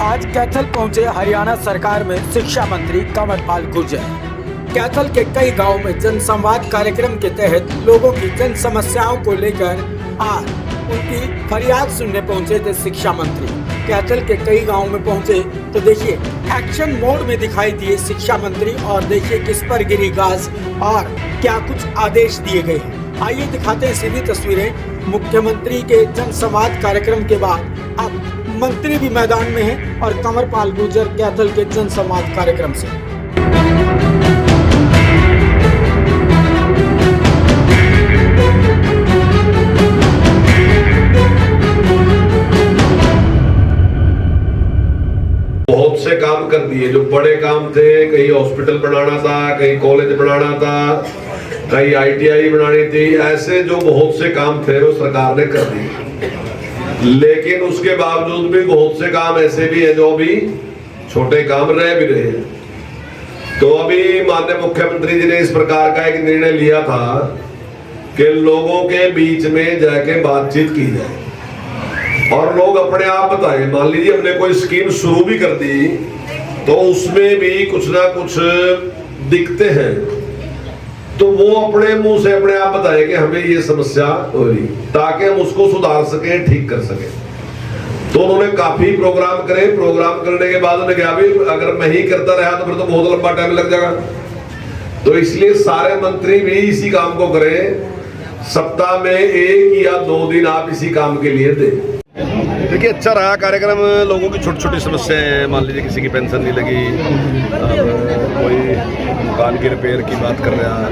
आज कैथल पहुंचे हरियाणा सरकार में शिक्षा मंत्री कंवरपाल गुर्जर। कैथल के कई गांवों में जन संवाद कार्यक्रम के तहत लोगों की जन समस्याओं को लेकर आज उनकी फरियाद सुनने पहुंचे थे शिक्षा मंत्री। कैथल के कई गांवों में पहुंचे तो देखिए एक्शन मोड में दिखाई दिए शिक्षा मंत्री और देखिए किस पर गिरी गाज और क्या कुछ आदेश दिए गए हैं। आइए दिखाते हैं सीधी तस्वीरें मुख्यमंत्री के जन संवाद कार्यक्रम के बाद। अब मंत्री भी मैदान में हैं और कंवरपाल गुर्जर कैथल के जन संवाद कार्यक्रम से। बहुत से काम कर दिए जो बड़े काम थे, कहीं हॉस्पिटल बनाना था, कहीं कॉलेज बनाना था, कहीं ITI बनानी थी, ऐसे जो बहुत से काम थे वो सरकार ने कर दिए। लेकिन उसके बावजूद भी बहुत से काम ऐसे भी हैं जो अभी छोटे काम रह भी रहे हैं। तो अभी माननीय मुख्यमंत्री जी ने इस प्रकार का एक निर्णय लिया था कि लोगों के बीच में जाके बातचीत की जाए और लोग अपने आप बताएं। मान लीजिए हमने कोई स्कीम शुरू भी कर दी तो उसमें भी कुछ ना कुछ दिखते हैं, तो वो अपने मुंह से अपने आप बताएं कि हमें ये समस्या हो रही, ताकि हम उसको सुधार सकें, ठीक कर सकें। तो उन्होंने काफी प्रोग्राम करे। प्रोग्राम करने के बाद उन्होंने कहा भी अगर मैं ही करता रहा तो फिर तो बहुत लंबा टाइम लग जाएगा। तो इसलिए सारे मंत्री भी इसी काम को करें। सप्ताह में 1 या 2 दिन आप इसी काम के लिए दें। देखिए अच्छा रहा कार्यक्रम। लोगों की छोटी छोटी समस्याएं, मान लीजिए किसी की पेंशन नहीं लगी, कोई दुकान की रिपेयर की बात कर रहा है,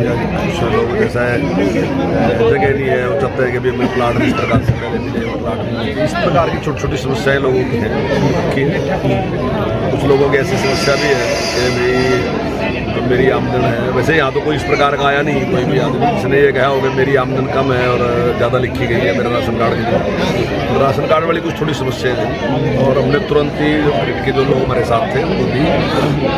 या कुछ लोग जैसा है जगह नहीं है, वो चाहते हैं कि भी हमें प्लाट रजिस्टर कर सकते हैं, प्लाट नहीं। इस प्रकार की छोटी छोटी समस्याएं लोगों की हैं। कुछ लोगों की ऐसी समस्या भी है कि भाई तो मेरी आमदन है, वैसे यहाँ तो कोई इस प्रकार का आया नहीं कोई भी आदमी जिसने ये कहा होगा मेरी आमदन कम है और ज़्यादा लिखी गई है मेरा राशन कार्ड की। राशन कार्ड वाली कुछ थोड़ी समस्याएं थी और हमने तुरंत ही के जो लोग हमारे साथ थे उनको दी।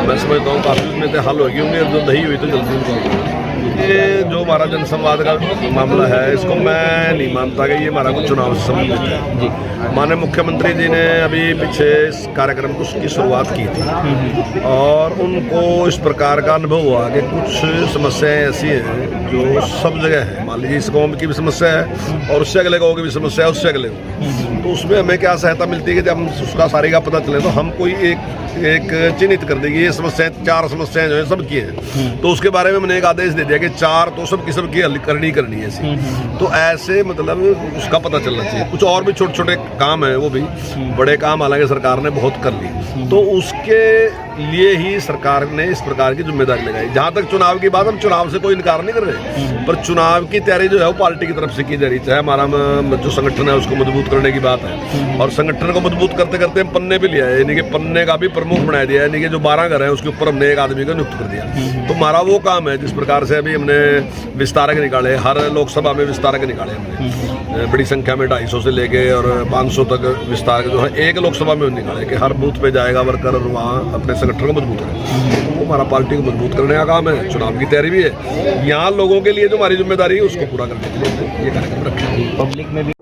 मैं समझता हूँ काफ़ी उसमें हल होगी होंगे, जो दही हुई तो जल्दी उनको। ये जो हमारा जनसंवाद का मामला है, इसको मैं नहीं मानता कि ये हमारा कुछ चुनाव से संबंधित है। माननीय मुख्यमंत्री जी ने अभी पीछे इस कार्यक्रम को की शुरुआत की थी और उनको इस प्रकार का अनुभव हुआ कि कुछ समस्याएं ऐसी हैं जो सब जगह है। मान लीजिए इस गाँव की भी समस्या है और उससे अगले गाँव की भी समस्या है, उससे अगले गाँव। तो उसमें हमें क्या सहायता मिलती है कि जब हम उसका सारे का पता चले तो हम कोई एक चिन्हित कर देंगे ये समस्याएं, 4 समस्याएं जो है सबकी हैं, तो उसके बारे में मैंने एक आदेश दे दिया कि 4 तो सबकी हल करनी है ऐसी। तो ऐसे मतलब उसका पता चलना चाहिए। कुछ और भी छोटे छोटे काम है, वो भी बड़े काम हालांकि सरकार ने बहुत कर लिए, तो उसके लिए ही सरकार ने इस प्रकार की जिम्मेदारी लगाई। जहाँ तक चुनाव की बात, हम चुनाव से कोई इनकार नहीं कर रहे, पर चुनाव की तैयारी जो है वो पार्टी की तरफ से की जा रही है। हमारा जो संगठन है उसको मजबूत करने की बात है और संगठन को मजबूत करते करते हम पन्ने भी लिया है, यानी कि पन्ने का भी प्रमुख बना दिया है, यानी कि जो 12 घर है उसके ऊपर हमने एक आदमी को नियुक्त कर दिया। तो हमारा वो काम है जिस प्रकार से अभी हमने विस्तारक निकाले, हर लोकसभा में विस्तारक निकाले हमने बड़ी संख्या में, 250 से लेके और 500 तक विस्तारक जो है एक लोकसभा में निकाले कि हर बूथ पे जाएगा वर्कर और वहाँ अपने संगठन को मजबूत करें। तो वो हमारा पार्टी को मजबूत करने का काम है। चुनाव की तैयारी भी है। यहाँ लोगों के लिए जो हमारी जिम्मेदारी है उसको पूरा करने के लिए ये कार्यक्रम रखें। पब्लिक में भी